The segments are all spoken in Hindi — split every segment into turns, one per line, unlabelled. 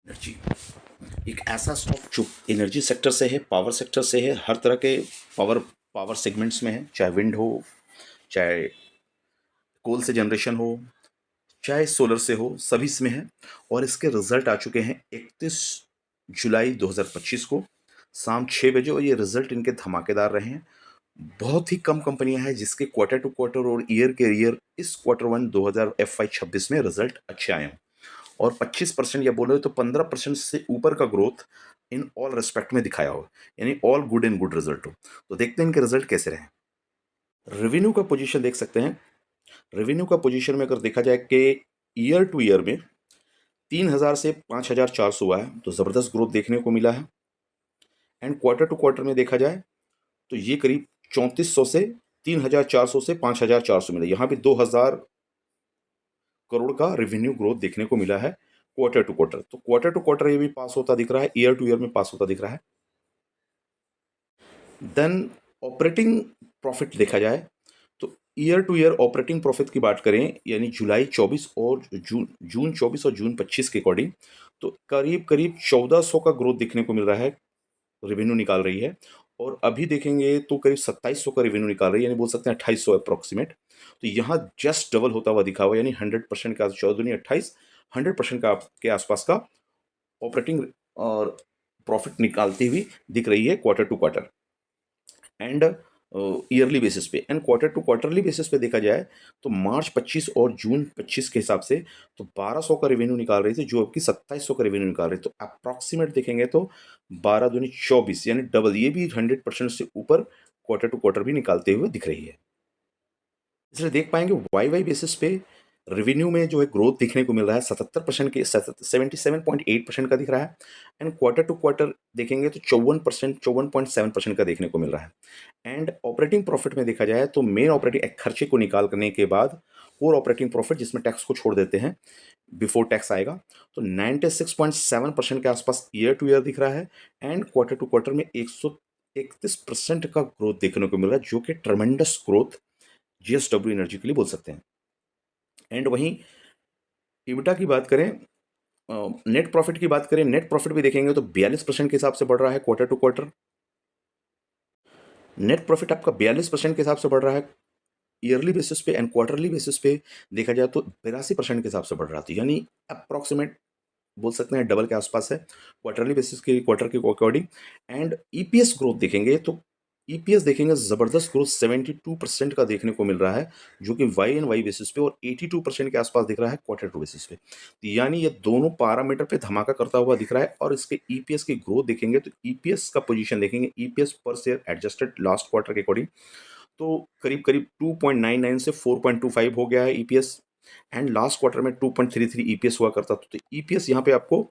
एनर्जी एक ऐसा स्टॉक जो एनर्जी सेक्टर से है, पावर सेक्टर से है, हर तरह के पावर पावर सेगमेंट्स में है, चाहे विंड हो, चाहे कोल से जनरेशन हो, चाहे सोलर से हो, सभी इसमें है। और इसके रिजल्ट आ चुके हैं 31 जुलाई 2025 को शाम 6 बजे, और ये रिजल्ट इनके धमाकेदार रहे हैं। बहुत ही कम कंपनियां हैं जिसके क्वार्टर टू क्वार्टर और ईयर के ईयर इस क्वार्टर वन 2000 FY 26 में रिजल्ट अच्छे आए हैं। और 25% या बोले तो 15% से ऊपर का ग्रोथ इन ऑल रेस्पेक्ट में दिखाया हो, यानी all good and good result हो। तो देखते हैं इनके रिजल्ट कैसे रहे। रेवेन्यू का पोजीशन देख सकते हैं। रेवेन्यू का पोजीशन में अगर देखा जाए कि ईयर टू ईयर में 3000 से 5400 हुआ है, तो ज़बरदस्त ग्रोथ देखने को मिला है। एंड क्वार्टर टू क्वार्टर में देखा जाए तो ये करीब 3400 से 3400 से 5400 मिला, यहाँ भी 2000 करोड़ का रेवेन्यू ग्रोथ देखने को मिला है क्वार्टर टू क्वार्टर। तो क्वार्टर टू क्वार्टर ये भी पास होता दिख रहा है, ईयर टू ईयर में पास होता दिख रहा है। देन ऑपरेटिंग प्रॉफिट देखा जाए तो year two year operating profit की बात करें, यानी जुलाई 24 और जून 24 और जून 25 के अकॉर्डिंग, तो करीब करीब 1400 का ग्रोथ देखने को मिल रहा है, रेवेन्यू निकाल रही है। और अभी देखेंगे तो करीब 2700 का रेवेन्यू निकाल रही है, यानी बोल सकते हैं 2800 अप्रोक्सीमेट। तो यहाँ जस्ट डबल होता हुआ दिखा हुआ, यानी 100% का 14 100% का के आसपास का ऑपरेटिंग और प्रॉफिट निकालती हुई दिख रही है quarter to quarter and yearly basis पे। And quarter to quarterly basis पे देखा जाए तो मार्च 25 और जून 25 के हिसाब से तो 1200 का रेवेन्यू निकाल रही थी, जो अब की 2700 का रेवेन्यू निकाल रही है। तो अप्रॉक्सीमेट देखेंगे तो 12 दूनी 24, यानी डबल, ये भी 100% से ऊपर क्वार्टर टू क्वार्टर भी निकालते हुए दिख रही है। इसलिए देख पाएंगे वाई वाई बेसिस पे रेवेन्यू में जो है ग्रोथ देखने को मिल रहा है 77% के 77.8% का दिख रहा है। एंड क्वार्टर टू क्वार्टर देखेंगे तो 54.7% का देखने को मिल रहा है। एंड ऑपरेटिंग प्रॉफिट में देखा जाए तो मेन ऑपरेटिंग खर्चे को निकाल करने के बाद कोर ऑपरेटिंग प्रॉफिट, जिसमें टैक्स को छोड़ देते हैं, बिफोर टैक्स आएगा, तो 96.7% के आसपास ईयर टू ईयर दिख रहा है। एंड क्वार्टर टू क्वार्टर में 131% का ग्रोथ देखने को मिल रहा है, जो कि ट्रमेंडस ग्रोथ JSW एनर्जी के लिए बोल सकते हैं। एंड वहीं इबिटा की बात करें, नेट प्रॉफिट की बात करें, नेट प्रॉफिट भी देखेंगे तो 42% के हिसाब से बढ़ रहा है quarter to quarter. Net profit आपका 42% के हिसाब से बढ़ रहा है ईयरली बेसिस पे। एंड क्वार्टरली बेसिस पे देखा जाए तो 82% के हिसाब से बढ़ रहा था, यानी अप्रॉक्सीमेट बोल सकते हैं डबल के आसपास है क्वार्टरली बेसिस के, क्वार्टर के अकॉर्डिंग। एंड ईपीएस ग्रोथ देखेंगे तो ईपीएस देखेंगे ज़बरदस्त ग्रोथ 72% का देखने को मिल रहा है, जो कि वाई एंड वाई बेसिस पे, और 82% के आसपास दिख रहा है क्वार्टर टू बेसिस पे। तो यानी ये दोनों पैरामीटर पे धमाका करता हुआ दिख रहा है। और इसके ईपीएस की ग्रोथ देखेंगे तो ईपीएस का पोजीशन देखेंगे, ईपीएस पर शेयर एडजस्टेड लास्ट क्वार्टर के अकॉर्डिंग, तो करीब करीब 2.99 से 4.25 हो गया है ईपीएस। एंड लास्ट क्वार्टर में 2.33 ईपीएस हुआ करता था। तो ईपीएस यहाँ पे आपको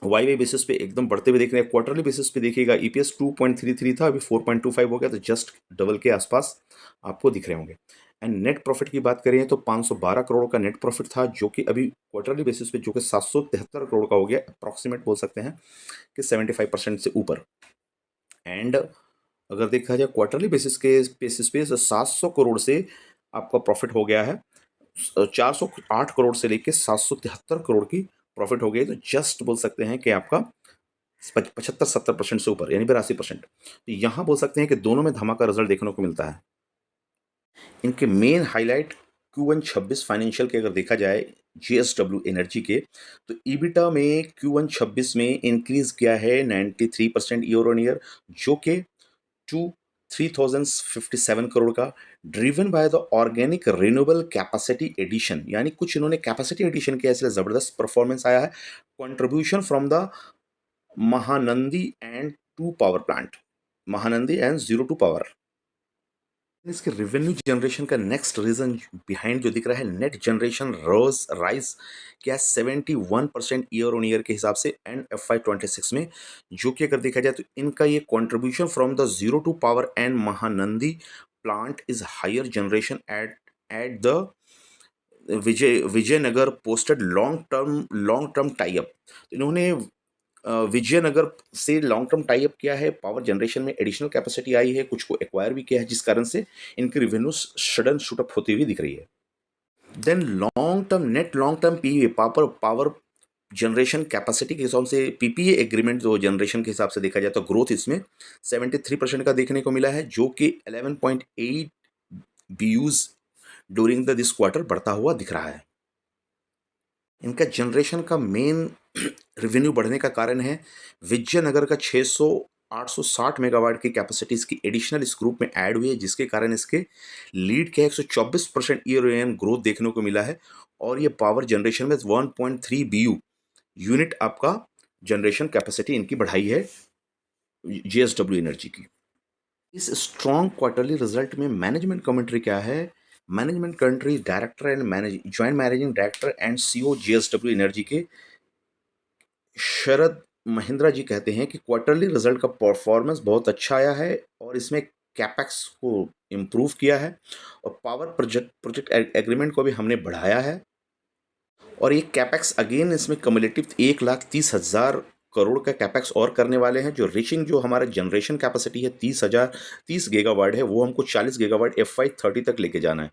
वाई वाई बेसिस पे एकदम बढ़ते हुए देख रहे हैं। क्वार्टरली बेसिस पे देखिएगा ईपीएस 2.33 था, अभी 4.25 हो गया, तो जस्ट डबल के आसपास आपको दिख रहे होंगे। एंड नेट प्रॉफिट की बात करें तो 512 करोड़ का नेट प्रॉफिट था, जो कि अभी क्वार्टरली बेसिस पे जो कि 773 करोड़ का हो गया, अप्रॉक्सीमेट बोल सकते हैं कि 75% से ऊपर। एंड अगर देखा जाए क्वार्टरली बेसिस पे 700 करोड़ से आपका प्रॉफिट हो गया है, 408 करोड़ से लेके 773 करोड़ की प्रॉफिट हो गई। तो जस्ट बोल सकते हैं कि आपका 75-70% से ऊपर, यानी 82%। तो यहाँ बोल सकते हैं कि दोनों में धमाका रिजल्ट देखने को मिलता है। इनके मेन हाईलाइट Q1 26 फाइनेंशियल के अगर देखा जाए JSW एनर्जी के, तो ईबिटा में Q1 26 में इंक्रीज किया है 93% ईयर ऑन ईयर, जो कि टू 3057 करोड़ का, driven by the organic renewable capacity addition, यानी कुछ इन्होंने कैपेसिटी एडिशन किया, इसलिए जबरदस्त परफॉर्मेंस आया है। Contribution from the Mahanadi and two power plant, Mahanadi and zero two power. इसके रेवेन्यू जनरेशन का नेक्स्ट रीजन बिहाइंड जो दिख रहा है, नेट जनरेशन रोज राइज क्या 71% ईयर ऑन ईयर के हिसाब से एंड FY 26 में, जो कि अगर देखा जाए तो इनका ये contribution from the zero two power and Mahanadi plant is higher generation at the Vijayanagar posted long term tie up. इन्होंने विजयनगर से लॉन्ग टर्म टाई अप किया है, पावर जनरेशन में एडिशनल कैपेसिटी आई है, कुछ को एक्वायर भी किया है, जिस कारण से इनकी रेवेन्यू सडन शूट अप होती हुई दिख रही है। Then long term PV power power generation capacity के हिसाब से पीपीए एग्रीमेंट जो जनरेशन के हिसाब से देखा जाए तो ग्रोथ इसमें 73% का देखने को मिला है, जो कि 11.8 बीयूज ड्यूरिंग द दिस क्वार्टर बढ़ता हुआ दिख रहा है। इनका जनरेशन का मेन रेवेन्यू बढ़ने का कारण है विजयनगर का 860 मेगावाट की कैपेसिटी इसकी एडिशनल इस ग्रुप में ऐड हुई है, जिसके कारण इसके लीड के 124% ईयर ऑन ग्रोथ देखने को मिला है। और ये पावर जनरेशन में 1.3 बीयू यूनिट आपका जनरेशन कैपेसिटी इनकी बढ़ाई है जेएसडब्ल्यू एनर्जी की। इस स्ट्रॉन्ग क्वार्टरली रिजल्ट में मैनेजमेंट कमेंट्री क्या है? Management country director and joint managing director and CEO JSW energy के शरद महिंद्रा जी कहते हैं कि क्वार्टरली रिजल्ट का परफॉर्मेंस बहुत अच्छा आया है और इसमें कैपेक्स को इम्प्रूव किया है और पावर प्रोजेक्ट एग्रीमेंट को भी हमने बढ़ाया है। और ये कैपेक्स अगेन इसमें कम्युलेटिव 1,30,000 करोड़ का कैपेक्स और करने वाले हैं, जो रीचिंग जो हमारा जनरेशन कैपेसिटी है 30 गीगावाट है, वो हमको 40 गीगावाट FY30 तक लेके जाना है।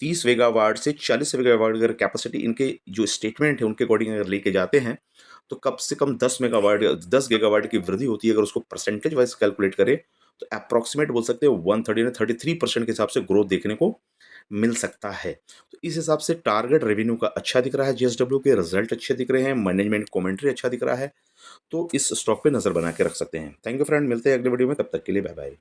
30 मेगावाट से 40 मेगावाट अगर कैपेसिटी इनके जो स्टेटमेंट है उनके अकॉर्डिंग अगर लेके जाते हैं तो कम से कम 10 गीगावाट की वृद्धि होती है। अगर उसको परसेंटेज वाइज कैलकुलेट करें तो अप्रॉक्सीमेट बोल सकते हैं 133% के हिसाब से ग्रोथ देखने को मिल सकता है। तो इस हिसाब से टारगेट रेवेन्यू का अच्छा दिख रहा है, जेएसडब्ल्यू के रिजल्ट अच्छे दिख रहे हैं, मैनेजमेंट कमेंट्री अच्छा दिख रहा है, तो इस स्टॉक पे नजर बना के रख सकते हैं। थैंक यू फ्रेंड, मिलते हैं अगले वीडियो में, तब तक के लिए बाय बाय।